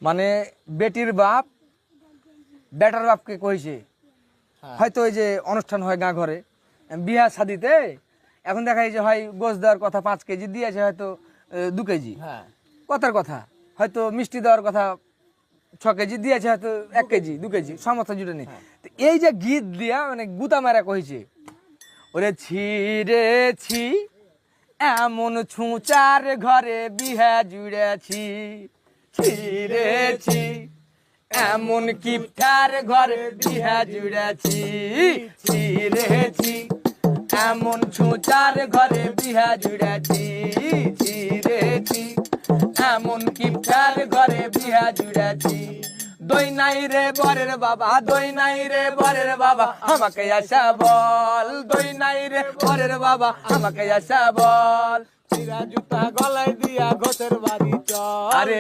মানে বেটির বাপ বেটার বাপকে কইছে হয়তো ওই যে অনুষ্ঠান হয় গাঁ ঘরে বিয়া শাদিতে এখন দেখা যায় যে হয় গোশ দেওয়ার কথা 5 কেজি দিয়েছে হয়তো 2 কেজি হ্যাঁ কথার কথা হয়তো মিষ্টি দেওয়ার কথা 6 কেজি দিয়েছে হয়তো 1 কেজি 2 কেজি সমস্ত জুটে নেই তো এই যে গীত দিয়া মানে গুতা মারা কইছে ওরে ছিরে ছি এমন ছুঁচার ঘরে বিহা জুড়েছি ছিরেছি এমন কিপটার ঘরে বিহা জুড়েছি ছিরেছি এমন ছুঁচার ঘরে বিহা জুড়েছি ছিরেছি এমন কিপটার ঘরে বিহা জুড়েছি দই নাই রে বরের বাবা দই নাই রে বরের বাবা আমাকে আশা বল দই নাই রে বরের বাবা আমাকে আশা বল চিরা জুতা গলায় দিয়া ঘোষের বাড়ি চল আরে